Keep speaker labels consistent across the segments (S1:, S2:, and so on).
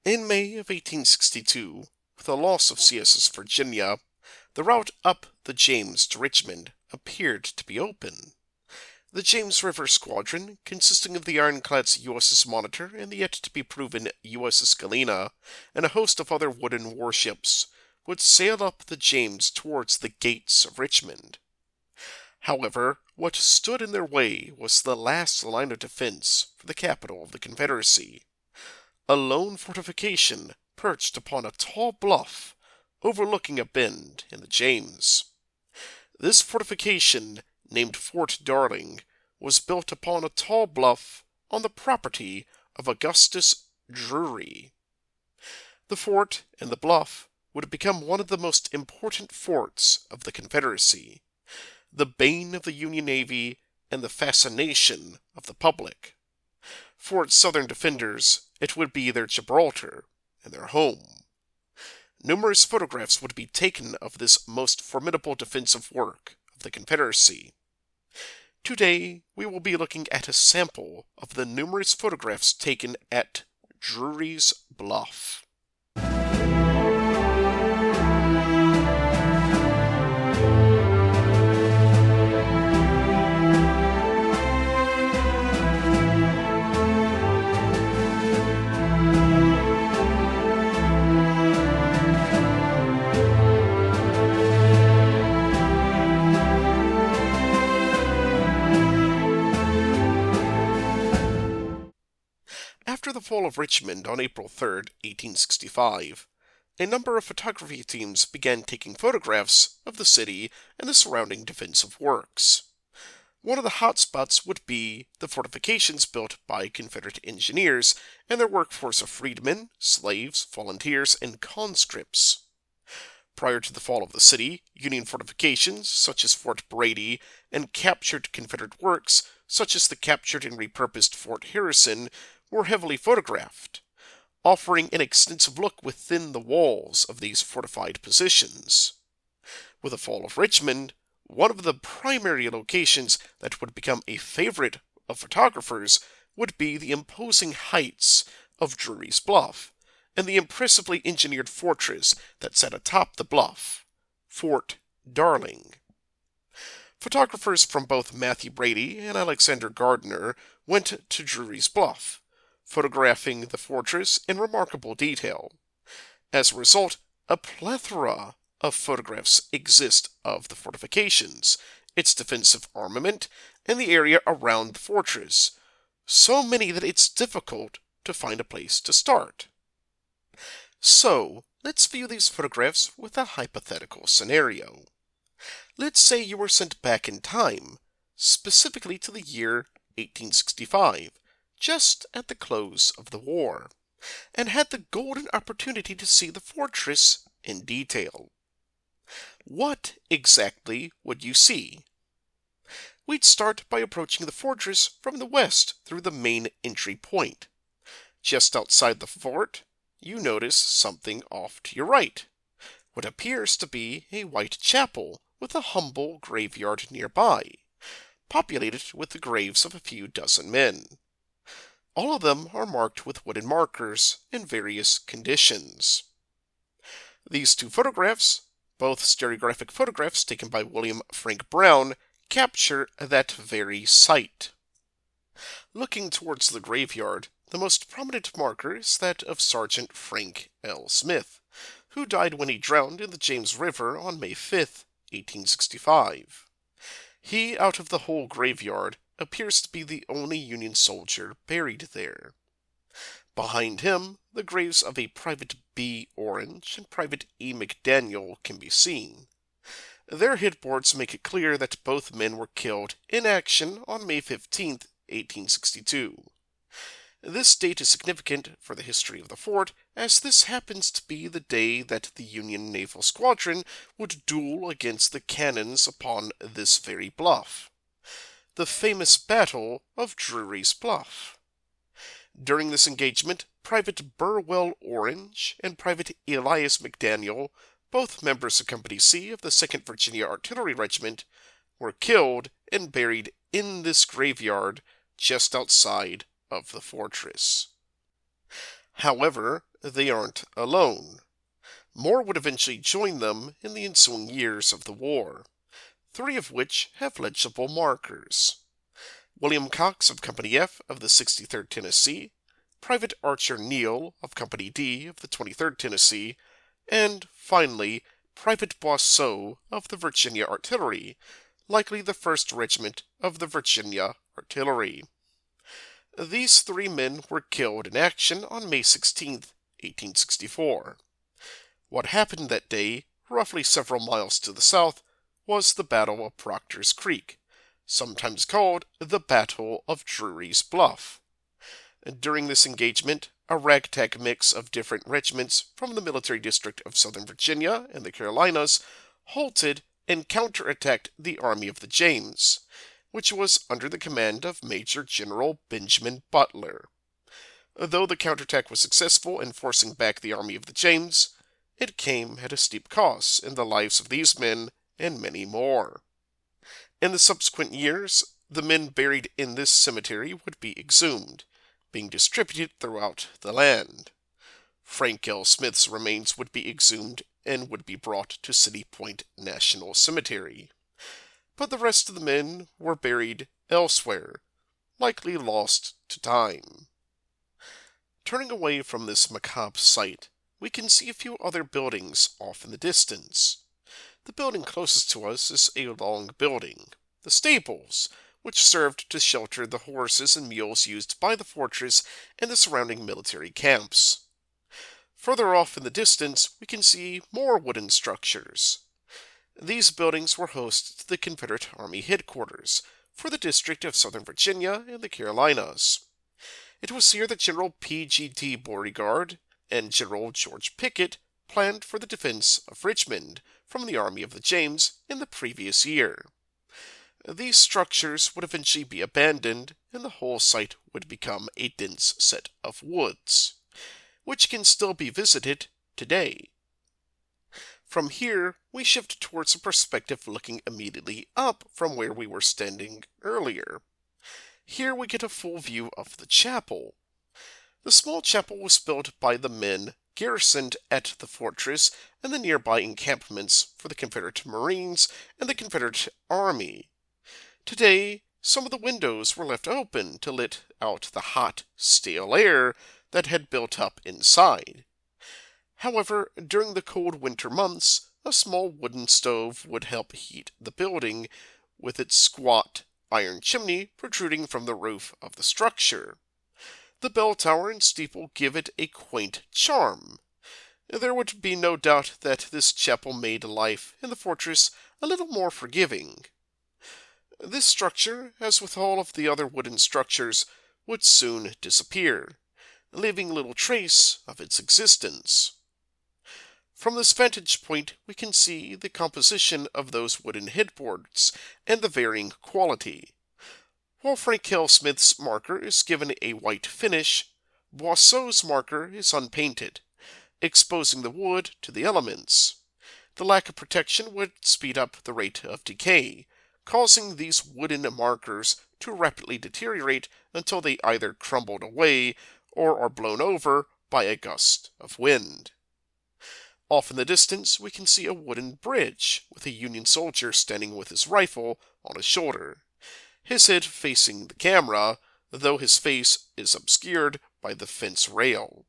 S1: In May of 1862, with the loss of CSS Virginia, the route up the James to Richmond appeared to be open. The James River Squadron, consisting of the ironclads USS Monitor and the yet-to-be-proven USS Galena, and a host of other wooden warships, would sail up the James towards the gates of Richmond. However, what stood in their way was the last line of defense for the capital of the Confederacy, a lone fortification perched upon a tall bluff overlooking a bend in the James. This fortification, named Fort Darling, was built upon a tall bluff on the property of Augustus Drewry. The fort and the bluff would become one of the most important forts of the Confederacy, the bane of the Union Navy and the fascination of the public. For its southern defenders, it would be their Gibraltar and their home. Numerous photographs would be taken of this most formidable defensive work of the Confederacy. Today, we will be looking at a sample of the numerous photographs taken at Drewry's Bluff. After the fall of Richmond on April 3, 1865, a number of photography teams began taking photographs of the city and the surrounding defensive works. One of the hotspots would be the fortifications built by Confederate engineers and their workforce of freedmen, slaves, volunteers, and conscripts. Prior to the fall of the city, Union fortifications, such as Fort Brady, and captured Confederate works, such as the captured and repurposed Fort Harrison, were heavily photographed, offering an extensive look within the walls of these fortified positions. With the fall of Richmond, one of the primary locations that would become a favorite of photographers would be the imposing heights of Drewry's Bluff and the impressively engineered fortress that sat atop the bluff, Fort Darling. Photographers from both Matthew Brady and Alexander Gardner went to Drewry's Bluff, photographing the fortress in remarkable detail. As a result, a plethora of photographs exist of the fortifications, its defensive armament, and the area around the fortress, so many that it's difficult to find a place to start. So, let's view these photographs with a hypothetical scenario. Let's say you were sent back in time, specifically to the year 1865, just at the close of the war, and had the golden opportunity to see the fortress in detail. What exactly would you see? We'd start by approaching the fortress from the west through the main entry point. Just outside the fort, you notice something off to your right, what appears to be a white chapel with a humble graveyard nearby, populated with the graves of a few dozen men. All of them are marked with wooden markers in various conditions. These two photographs, both stereographic photographs taken by William Frank Brown, capture that very site. Looking towards the graveyard, the most prominent marker is that of Sergeant Frank L. Smith, who died when he drowned in the James River on May 5, 1865. He, out of the whole graveyard, appears to be the only Union soldier buried there. Behind him, the graves of a Private B. Orange and Private E. McDaniel can be seen. Their headboards make it clear that both men were killed in action on May 15, 1862. This date is significant for the history of the fort, as this happens to be the day that the Union Naval Squadron would duel against the cannons upon this very bluff, the famous Battle of Drewry's Bluff. During this engagement, Private Burwell Orange and Private Elias McDaniel, both members of Company C of the 2nd Virginia Artillery Regiment, were killed and buried in this graveyard just outside of the fortress. However, they aren't alone. More would eventually join them in the ensuing years of the war, 3 of which have legible markers. William Cox of Company F of the 63rd Tennessee, Private Archer Neal of Company D of the 23rd Tennessee, and, finally, Private Boisseau of the Virginia Artillery, likely the 1st Regiment of the Virginia Artillery. These 3 men were killed in action on May 16, 1864. What happened that day, roughly several miles to the south, was the Battle of Proctor's Creek, sometimes called the Battle of Drewry's Bluff. During this engagement, a ragtag mix of different regiments from the military district of Southern Virginia and the Carolinas halted and counterattacked the Army of the James, which was under the command of Major General Benjamin Butler. Though the counterattack was successful in forcing back the Army of the James, it came at a steep cost in the lives of these men and many more. In the subsequent years, the men buried in this cemetery would be exhumed, being distributed throughout the land. Frank L. Smith's remains would be exhumed and would be brought to City Point National Cemetery. But the rest of the men were buried elsewhere, likely lost to time. Turning away from this macabre sight, we can see a few other buildings off in the distance. The building closest to us is a long building, the stables, which served to shelter the horses and mules used by the fortress and the surrounding military camps. Further off in the distance, we can see more wooden structures. These buildings were host to the Confederate Army headquarters for the District of Southern Virginia and the Carolinas. It was here that General P.G.T. Beauregard and General George Pickett planned for the defense of Richmond from the Army of the James in the previous year. These structures would eventually be abandoned, and the whole site would become a dense set of woods, which can still be visited today. From here, we shift towards a perspective looking immediately up from where we were standing earlier. Here we get a full view of the chapel. The small chapel was built by the men garrisoned at the fortress and the nearby encampments for the Confederate Marines and the Confederate Army. Today, some of the windows were left open to let out the hot, stale air that had built up inside. However, during the cold winter months, a small wooden stove would help heat the building, with its squat iron chimney protruding from the roof of the structure. The bell tower and steeple give it a quaint charm. There would be no doubt that this chapel made life in the fortress a little more forgiving. This structure, as with all of the other wooden structures, would soon disappear, leaving little trace of its existence. From this vantage point, we can see the composition of those wooden headboards and the varying quality. While Frank L. Smith's marker is given a white finish, Boisseau's marker is unpainted, exposing the wood to the elements. The lack of protection would speed up the rate of decay, causing these wooden markers to rapidly deteriorate until they either crumbled away or are blown over by a gust of wind. Off in the distance, we can see a wooden bridge with a Union soldier standing with his rifle on his shoulder, his head facing the camera, though his face is obscured by the fence rail.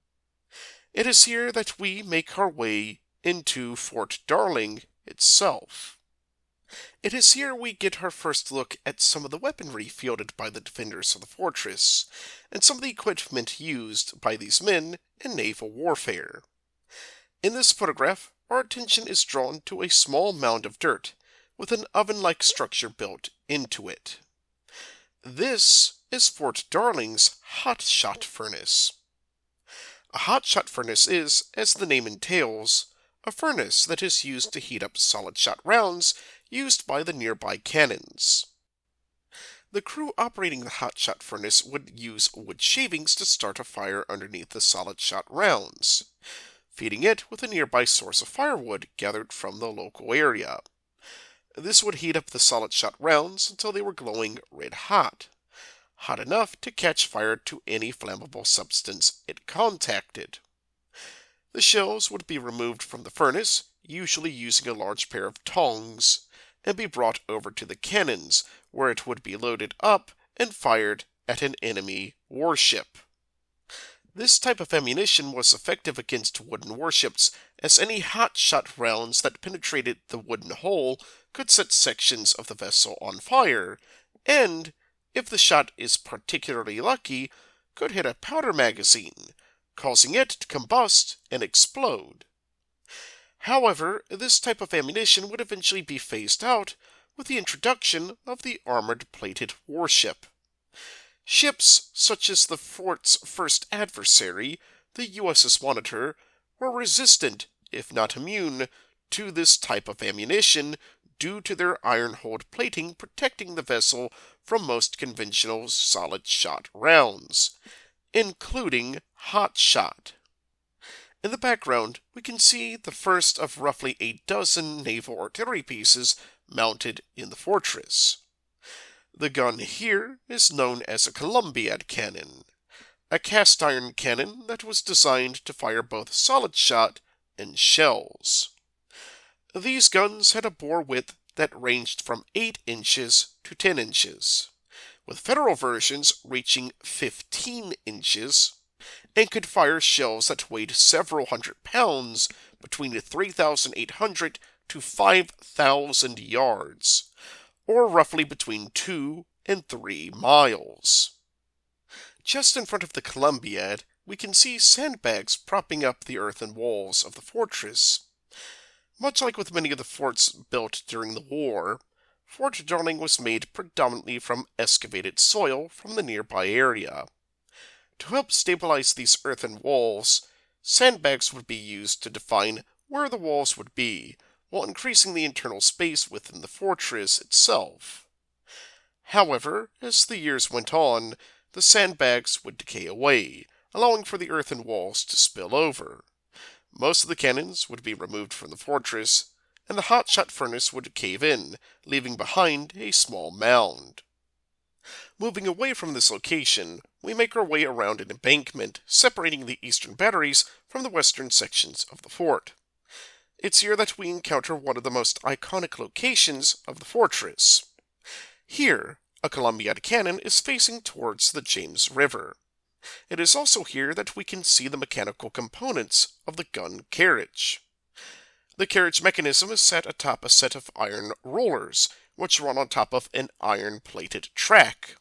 S1: It is here that we make our way into Fort Darling itself. It is here we get our first look at some of the weaponry fielded by the defenders of the fortress, and some of the equipment used by these men in naval warfare. In this photograph, our attention is drawn to a small mound of dirt, with an oven-like structure built into it. This is Fort Darling's hot shot furnace. A hot shot furnace is, as the name entails, a furnace that is used to heat up solid shot rounds used by the nearby cannons. The crew operating the hot shot furnace would use wood shavings to start a fire underneath the solid shot rounds, feeding it with a nearby source of firewood gathered from the local area. This would heat up the solid shot rounds until they were glowing red hot. hot enough to catch fire to any flammable substance it contacted. The shells would be removed from the furnace, usually using a large pair of tongs, and be brought over to the cannons, where it would be loaded up and fired at an enemy warship. This type of ammunition was effective against wooden warships, as any hot-shot rounds that penetrated the wooden hull could set sections of the vessel on fire, and, if the shot is particularly lucky, could hit a powder magazine, causing it to combust and explode. However, this type of ammunition would eventually be phased out with the introduction of the armored plated warship. Ships such as the fort's first adversary, the USS Monitor, were resistant, if not immune, to this type of ammunition due to their iron-hulled plating protecting the vessel from most conventional solid-shot rounds, including hot shot. In the background, we can see the first of roughly a dozen naval artillery pieces mounted in the fortress. The gun here is known as a Columbiad cannon, a cast-iron cannon that was designed to fire both solid shot and shells. These guns had a bore width that ranged from 8 inches to 10 inches, with federal versions reaching 15 inches, and could fire shells that weighed several hundred pounds between 3,800 to 5,000 yards, or roughly between 2 and 3 miles. Just in front of the Columbiad, we can see sandbags propping up the earthen walls of the fortress. Much like with many of the forts built during the war, Fort Darling was made predominantly from excavated soil from the nearby area. To help stabilize these earthen walls, sandbags would be used to define where the walls would be, while increasing the internal space within the fortress itself. However, as the years went on, the sandbags would decay away, allowing for the earthen walls to spill over. Most of the cannons would be removed from the fortress, and the hot-shot furnace would cave in, leaving behind a small mound. Moving away from this location, we make our way around an embankment separating the eastern batteries from the western sections of the fort. It's here that we encounter one of the most iconic locations of the fortress. Here, a Columbiad cannon is facing towards the James River. It is also here that we can see the mechanical components of the gun carriage. The carriage mechanism is set atop a set of iron rollers, which run on top of an iron-plated track,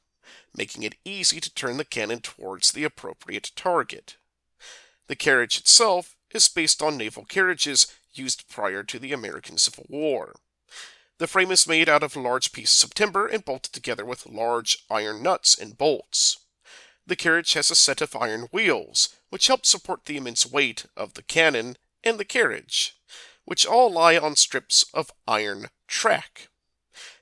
S1: making it easy to turn the cannon towards the appropriate target. The carriage itself is based on naval carriages used prior to the American Civil War. The frame is made out of large pieces of timber and bolted together with large iron nuts and bolts. The carriage has a set of iron wheels, which help support the immense weight of the cannon and the carriage, which all lie on strips of iron track.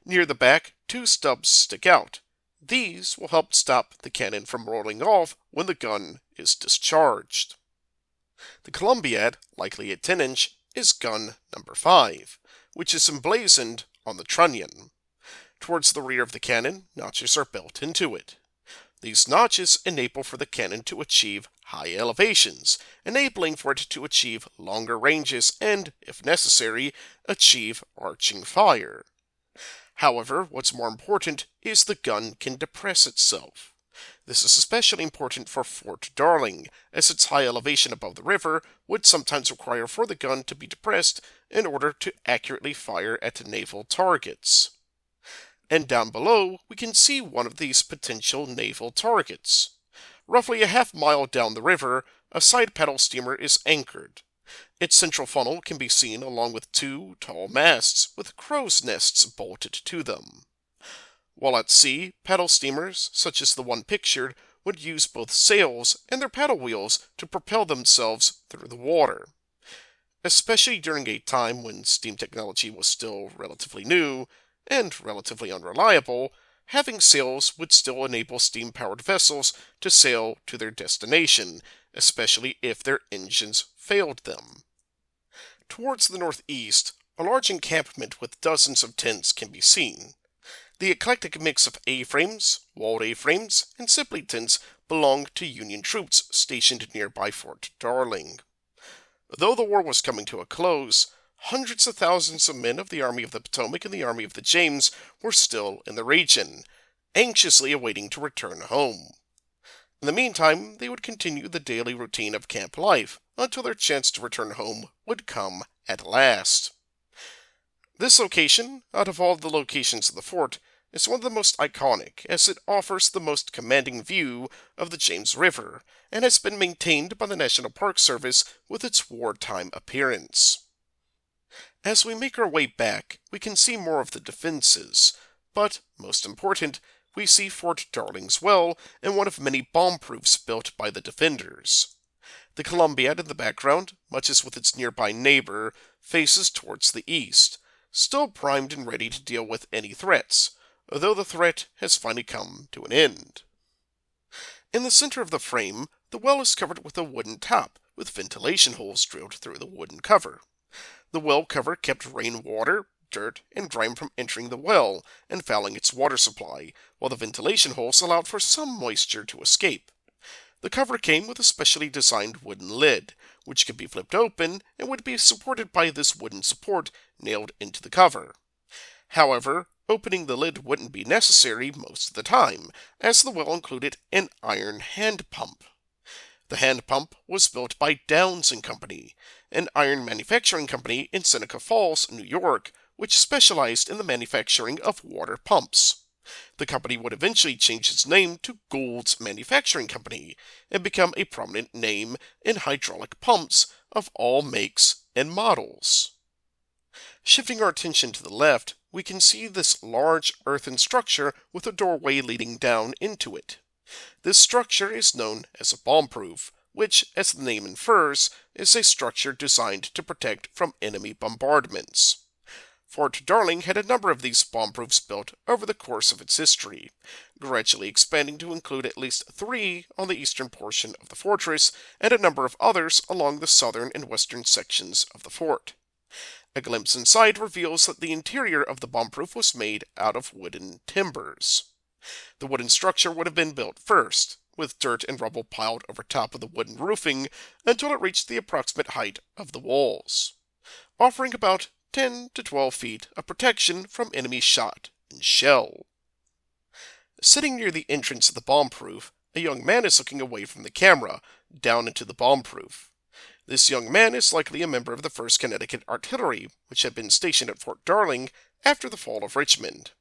S1: Near the back, 2 stubs stick out. These will help stop the cannon from rolling off when the gun is discharged. The Columbiad, likely a 10-inch, is gun number 5, which is emblazoned on the trunnion. Towards the rear of the cannon, notches are built into it. These notches enable for the cannon to achieve high elevations, enabling for it to achieve longer ranges and, if necessary, achieve arching fire. However, what's more important is the gun can depress itself. This is especially important for Fort Darling, as its high elevation above the river would sometimes require for the gun to be depressed in order to accurately fire at naval targets. And down below, we can see one of these potential naval targets. Roughly a half-mile down the river, a side paddle steamer is anchored. Its central funnel can be seen along with 2 tall masts with crow's nests bolted to them. While at sea, paddle steamers, such as the one pictured, would use both sails and their paddle wheels to propel themselves through the water. Especially during a time when steam technology was still relatively new and relatively unreliable, having sails would still enable steam-powered vessels to sail to their destination, especially if their engines failed them. Towards the northeast, a large encampment with dozens of tents can be seen. The eclectic mix of A-frames, walled A-frames, and Simpletons belonged to Union troops stationed nearby Fort Darling. Though the war was coming to a close, hundreds of thousands of men of the Army of the Potomac and the Army of the James were still in the region, anxiously awaiting to return home. In the meantime, they would continue the daily routine of camp life until their chance to return home would come at last. This location, out of all the locations of the fort, is one of the most iconic, as it offers the most commanding view of the James River, and has been maintained by the National Park Service with its wartime appearance. As we make our way back, we can see more of the defenses, but, most important, we see Fort Darling's Well and one of many bomb-proofs built by the defenders. The Columbiad in the background, much as with its nearby neighbor, faces towards the east, still primed and ready to deal with any threats, though the threat has finally come to an end. In the center of the frame, the well is covered with a wooden top, with ventilation holes drilled through the wooden cover. The well cover kept rainwater, dirt, and grime from entering the well and fouling its water supply, while the ventilation holes allowed for some moisture to escape. The cover came with a specially designed wooden lid, which could be flipped open and would be supported by this wooden support nailed into the cover. However, opening the lid wouldn't be necessary most of the time, as the well included an iron hand pump. The hand pump was built by Downs & Company, an iron manufacturing company in Seneca Falls, New York, which specialized in the manufacturing of water pumps. The company would eventually change its name to Gould's Manufacturing Company and become a prominent name in hydraulic pumps of all makes and models. Shifting our attention to the left, we can see this large earthen structure with a doorway leading down into it. This structure is known as a bomb-proof, which, as the name infers, is a structure designed to protect from enemy bombardments. Fort Darling had a number of these bomb-proofs built over the course of its history, gradually expanding to include at least 3 on the eastern portion of the fortress and a number of others along the southern and western sections of the fort. A glimpse inside reveals that the interior of the bomb-proof was made out of wooden timbers. The wooden structure would have been built first, with dirt and rubble piled over top of the wooden roofing until it reached the approximate height of the walls, offering about 10 to 12 feet of protection from enemy shot and shell. Sitting near the entrance of the bomb-proof, a young man is looking away from the camera, down into the bomb-proof. This young man is likely a member of the 1st Connecticut Artillery, which had been stationed at Fort Darling after the fall of Richmond.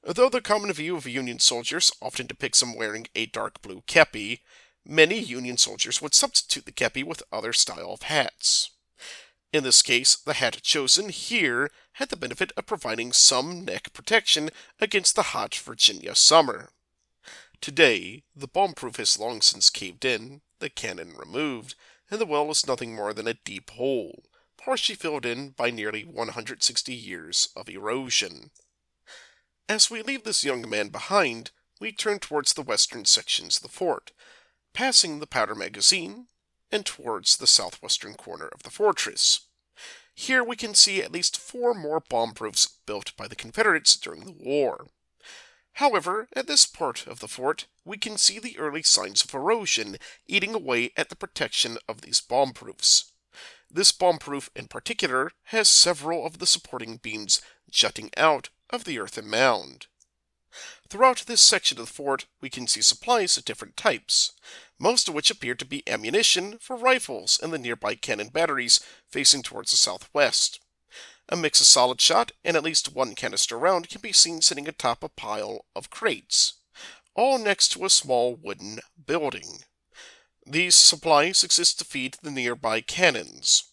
S1: Though the common view of Union soldiers often depicts them wearing a dark blue kepi, many Union soldiers would substitute the kepi with other style of hats. In this case, the hat chosen here had the benefit of providing some neck protection against the hot Virginia summer. Today, the bomb-proof has long since caved in, the cannon removed, and the well is nothing more than a deep hole, partially filled in by nearly 160 years of erosion. As we leave this young man behind, we turn towards the western sections of the fort, passing the powder magazine, and towards the southwestern corner of the fortress. Here we can see at least 4 more bomb-proofs built by the Confederates during the war. However, at this part of the fort, we can see the early signs of erosion eating away at the protection of these bomb-proofs. This bomb-proof in particular has several of the supporting beams jutting out of the earthen mound. Throughout this section of the fort, we can see supplies of different types, most of which appear to be ammunition for rifles and the nearby cannon batteries facing towards the southwest. A mix of solid shot and at least 1 canister round can be seen sitting atop a pile of crates, all next to a small wooden building. These supplies exist to feed the nearby cannons.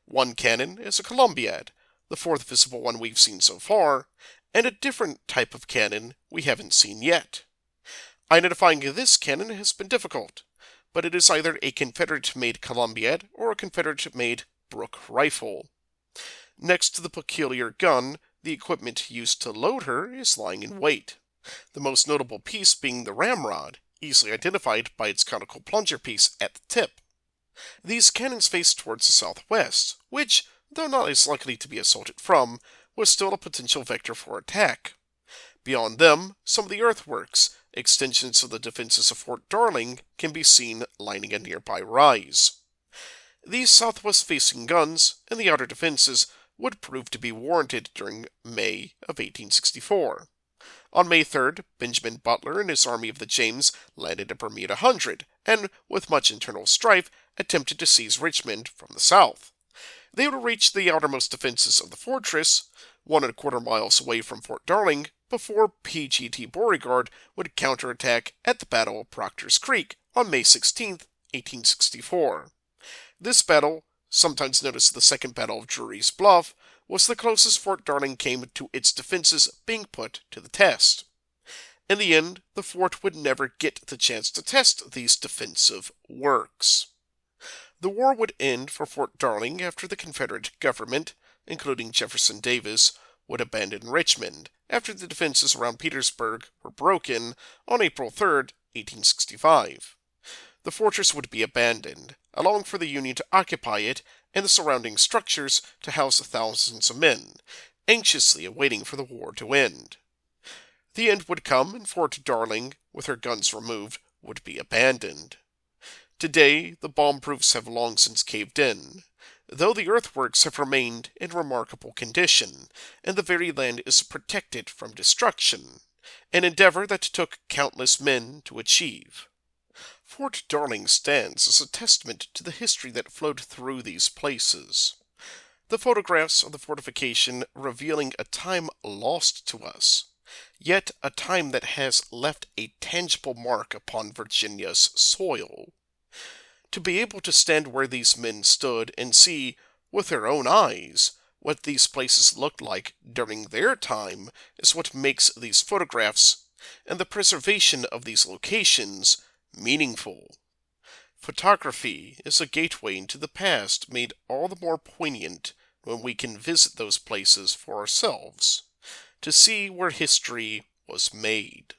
S1: One cannon is a Columbiad, the 4th visible one we've seen so far, and a different type of cannon we haven't seen yet. Identifying this cannon has been difficult, but it is either a Confederate-made Columbiad or a Confederate-made Brooke rifle. Next to the peculiar gun, the equipment used to load her is lying in wait, the most notable piece being the ramrod, easily identified by its conical plunger piece at the tip. These cannons face towards the southwest, which, though not as likely to be assaulted from, was still a potential vector for attack. Beyond them, some of the earthworks, extensions of the defenses of Fort Darling, can be seen lining a nearby rise. These southwest-facing guns and the outer defenses would prove to be warranted during May of 1864. On May 3rd, Benjamin Butler and his Army of the James landed at Bermuda Hundred, and, with much internal strife, attempted to seize Richmond from the south. They would reach the outermost defenses of the fortress, 1¼ miles away from Fort Darling, before P.G.T. Beauregard would counterattack at the Battle of Proctor's Creek on May 16, 1864. This battle, sometimes known as the Second Battle of Drewry's Bluff, was the closest Fort Darling came to its defenses being put to the test. In the end, the fort would never get the chance to test these defensive works. The war would end for Fort Darling after the Confederate government, including Jefferson Davis, would abandon Richmond after the defenses around Petersburg were broken on April 3, 1865. The fortress would be abandoned, allowing for the Union to occupy it and the surrounding structures to house thousands of men, anxiously awaiting for the war to end. The end would come, and Fort Darling, with her guns removed, would be abandoned. Today, the bomb-proofs have long since caved in, though the earthworks have remained in remarkable condition, and the very land is protected from destruction, an endeavor that took countless men to achieve. Fort Darling stands as a testament to the history that flowed through these places. The photographs of the fortification revealing a time lost to us, yet a time that has left a tangible mark upon Virginia's soil. To be able to stand where these men stood and see, with their own eyes, what these places looked like during their time is what makes these photographs and the preservation of these locations meaningful. Photography is a gateway into the past made all the more poignant when we can visit those places for ourselves, to see where history was made.